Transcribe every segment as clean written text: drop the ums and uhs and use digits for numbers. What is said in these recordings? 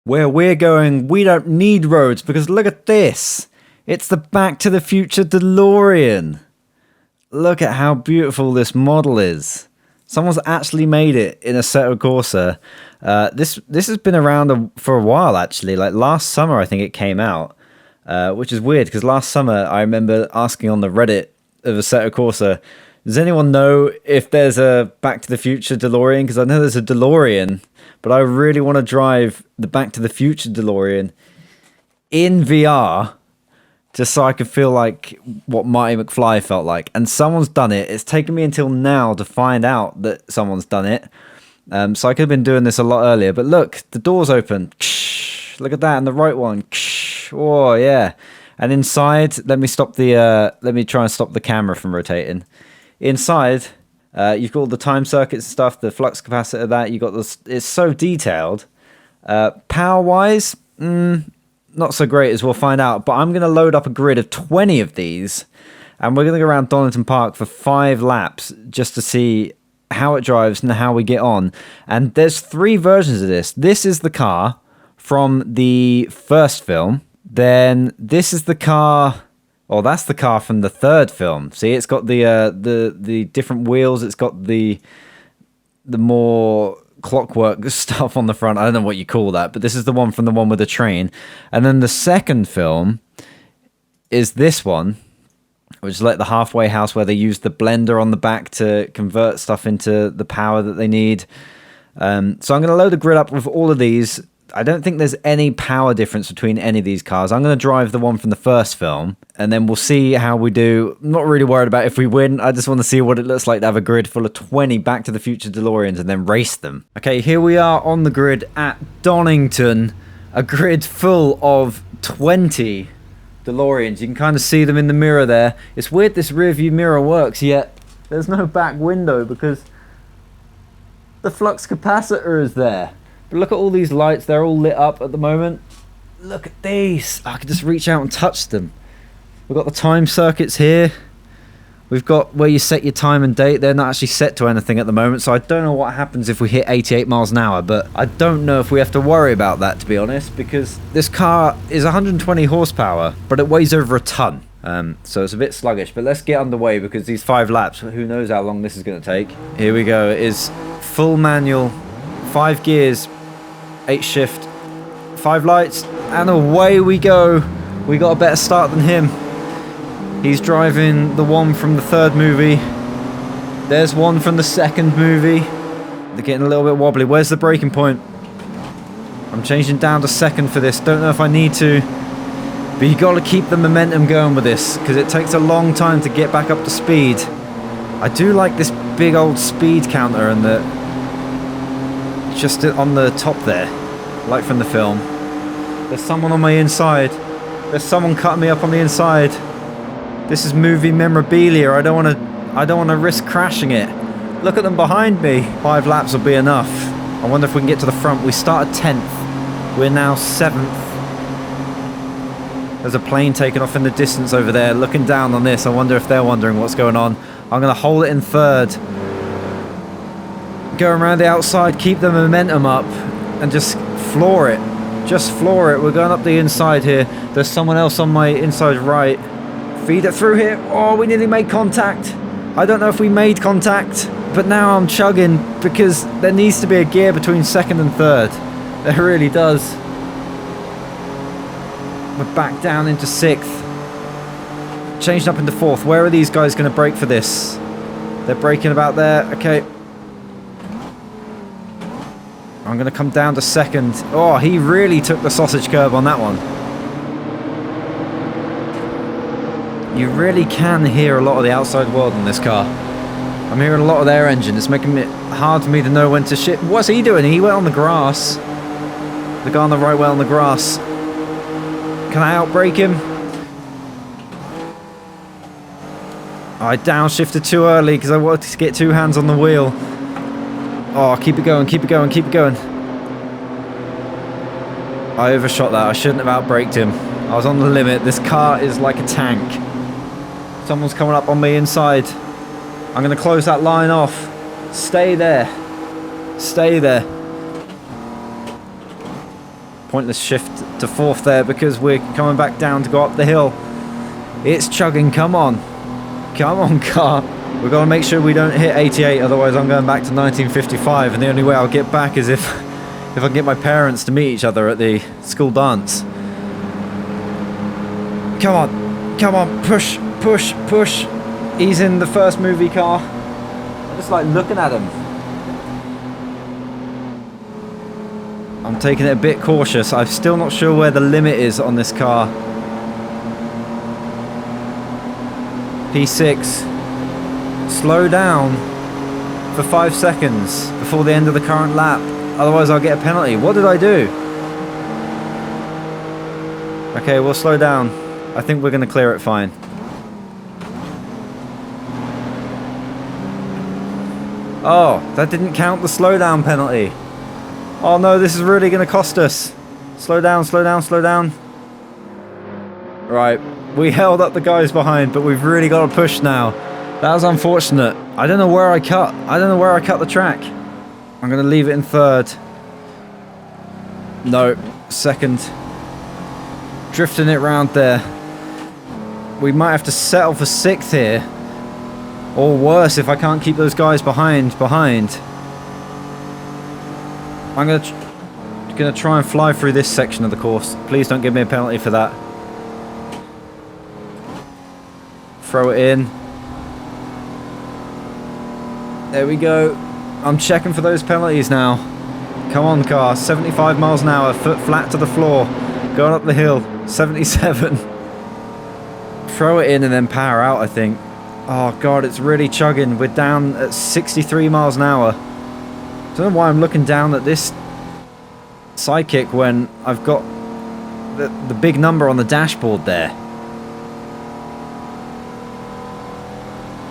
Where we're going, we don't need roads because look at this. It's the Back to the Future DeLorean. Look at how beautiful this model is. Someone's actually made it in Assetto Corsa. This has been around for a while, actually. Like last summer, I think it came out, which is weird because last summer I remember asking on the Reddit of Assetto Corsa, does anyone know if there's a Back to the Future DeLorean? Because I know there's a Delorean, but I really want to drive the Back to the Future DeLorean in VR just so I could feel like what Marty McFly felt like. And someone's done it. It's taken me until now to find out that someone's done it. So I could have been doing this a lot earlier. But look, the door's open. Look at that, and the right one. Oh, yeah. And inside, let me try and stop the camera from rotating. Inside, you've got all the time circuits and stuff, the flux capacitor, that you got this. It's so detailed. Power wise, not so great, as we'll find out. But I'm going to load up a grid of 20 of these, and we're going to go around Donington Park for 5 laps just to see how it drives and how we get on. And there's 3 versions of this. This is the car from the first film. Then this is the car. Oh, that's the car from the 3rd film. See, it's got the different wheels. It's got the more clockwork stuff on the front. I don't know what you call that, but this is the one from the one with the train. And then the 2nd film is this one, which is like the halfway house where they use the blender on the back to convert stuff into the power that they need. So I'm going to load a grid up with all of these. I don't think there's any power difference between any of these cars. I'm going to drive the one from the first film, and then we'll see how we do. I'm not really worried about if we win. I just want to see what it looks like to have a grid full of 20 Back to the Future DeLoreans and then race them. Okay, here we are on the grid at Donington. A grid full of 20 DeLoreans. You can kind of see them in the mirror there. It's weird this rear view mirror works, yet there's no back window because the flux capacitor is there. But look at all these lights. They're all lit up at the moment. Look at these. I can just reach out and touch them. We've got the time circuits here. We've got where you set your time and date. They're not actually set to anything at the moment, so I don't know what happens if we hit 88 miles an hour, but I don't know if we have to worry about that, to be honest, because this car is 120 horsepower, but it weighs over a ton. So it's a bit sluggish, but let's get underway because these 5 laps, who knows how long this is going to take. Here we go. It is full manual, 5 gears, 8 shift, 5 lights, and away we go. We got a better start than him. He's driving the one from the 3rd movie. There's one from the 2nd movie. They're getting a little bit wobbly. Where's the braking point? I'm changing down to 2nd for this. Don't know if I need to, but you got to keep the momentum going with this because it takes a long time to get back up to speed. I do like this big old speed counter and the just on the top there, like from the film. There's someone on my inside. There's someone cutting me up on the inside. This is movie memorabilia. I don't want to risk crashing it. Look at them behind me. 5 laps will be enough. I wonder if we can get to the front. We started 10th. We're now 7th. There's a plane taking off in the distance over there, looking down on this. I wonder if they're wondering what's going on. I'm going to hold it in 3rd. Go around the outside, keep the momentum up, and just floor it. Just floor it. We're going up the inside here. There's someone else on my inside right. Feed it through here. Oh, we nearly made contact. I don't know if we made contact, but now I'm chugging because there needs to be a gear between 2nd and 3rd. There really does. We're back down into 6th. Changed up into 4th. Where are these guys going to brake for this? They're braking about there. Okay. I'm going to come down to 2nd. Oh, he really took the sausage curb on that one. You really can hear a lot of the outside world in this car. I'm hearing a lot of their engine. It's making it hard for me to know when to shift. What's he doing? He went on the grass. The guy on the right went on the grass. Can I outbrake him? I downshifted too early because I wanted to get 2 hands on the wheel. Oh, keep it going, keep it going, keep it going. I overshot that. I shouldn't have outbraked him. I was on the limit. This car is like a tank. Someone's coming up on me inside. I'm going to close that line off. Stay there. Stay there. Pointless shift to fourth there because we're coming back down to go up the hill. It's chugging, come on. Come on, car. We've got to make sure we don't hit 88, otherwise I'm going back to 1955, and the only way I'll get back is if I can get my parents to meet each other at the school dance. Come on, push, push, push. He's in the first movie car. I just like looking at him. I'm taking it a bit cautious. I'm still not sure where the limit is on this car. P6. Slow down for 5 seconds before the end of the current lap. Otherwise I'll get a penalty. What did I do? Okay, we'll slow down. I think we're going to clear it fine. Oh, that didn't count the slowdown penalty. Oh no, this is really going to cost us. Slow down, slow down, slow down. Right, we held up the guys behind, but we've really got to push now. That was unfortunate. I don't know where I cut. I don't know where I cut the track. I'm going to leave it in third. No, second. Drifting it round there. We might have to settle for sixth here. Or worse, if I can't keep those guys behind. I'm going to try and fly through this section of the course. Please don't give me a penalty for that. Throw it in. There we go. I'm checking for those penalties now. Come on, car. 75 miles an hour. Foot flat to the floor. Going up the hill. 77. Throw it in and then power out, I think. Oh, God, it's really chugging. We're down at 63 miles an hour. I don't know why I'm looking down at this sidekick when I've got the big number on the dashboard there.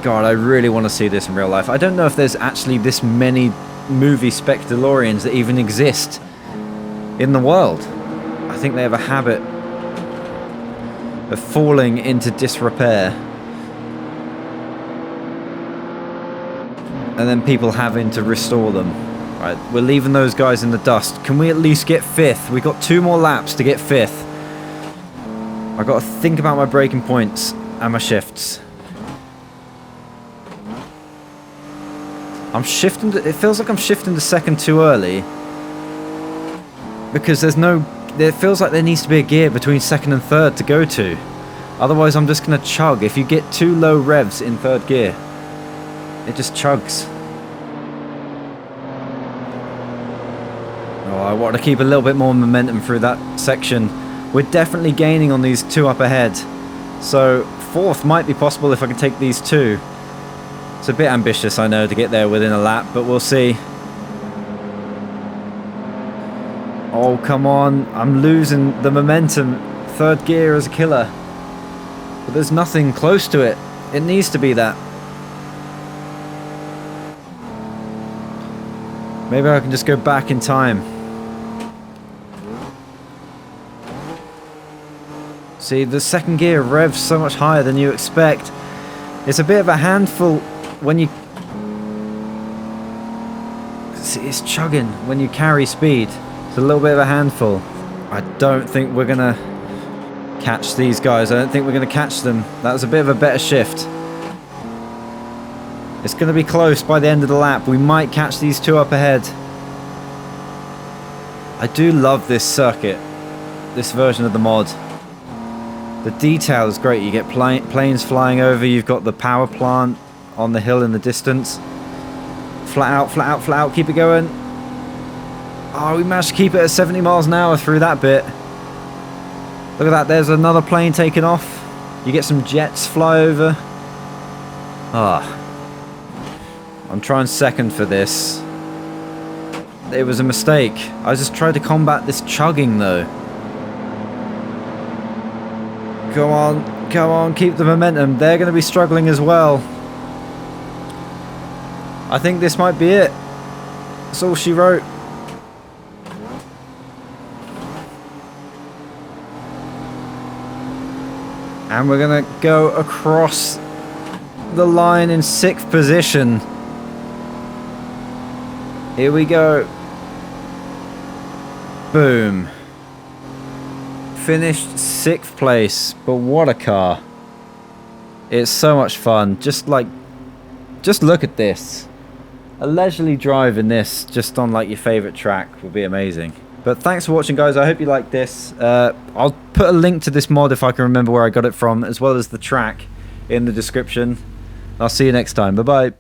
God, I really want to see this in real life. I don't know if there's actually this many movie spec Deloreans that even exist in the world. I think they have a habit of falling into disrepair. And then people having to restore them. Right, we're leaving those guys in the dust. Can we at least get fifth? We've got 2 more laps to get fifth. I've got to think about my braking points and my shifts. I'm shifting to, it feels like I'm shifting to second too early. Because it feels like there needs to be a gear between second and third to go to. Otherwise I'm just going to chug. If you get too low revs in third gear, it just chugs. Oh, I want to keep a little bit more momentum through that section. We're definitely gaining on these 2 up ahead. So fourth might be possible if I can take these 2. It's a bit ambitious, I know, to get there within a lap, but we'll see. Oh, come on. I'm losing the momentum. Third gear is a killer. But there's nothing close to it. It needs to be that. Maybe I can just go back in time. See, the second gear revs so much higher than you expect. It's a bit of a handful when you... See, it's chugging when you carry speed. It's a little bit of a handful. I don't think we're going to catch these guys. I don't think we're going to catch them. That was a bit of a better shift. It's going to be close by the end of the lap. We might catch these 2 up ahead. I do love this circuit. This version of the mod. The detail is great. You get planes flying over. You've got the power plant on the hill in the distance. Flat out, flat out, flat out. Keep it going. Oh, we managed to keep it at 70 miles an hour through that bit. Look at that. There's another plane taking off. You get some jets fly over. Ah. I'm trying second for this. It was a mistake. I just tried to combat this chugging though. Come on, keep the momentum. They're going to be struggling as well. I think this might be it. That's all she wrote. And we're going to go across the line in 6th position. Here we go. Boom. Finished 6th place, but what a car. It's so much fun. Just look at this. A leisurely drive in this, just on like your favorite track, would be amazing. But thanks for watching, guys. I hope you liked this. I'll put a link to this mod if I can remember where I got it from, as well as the track in the description. I'll see you next time. Bye bye.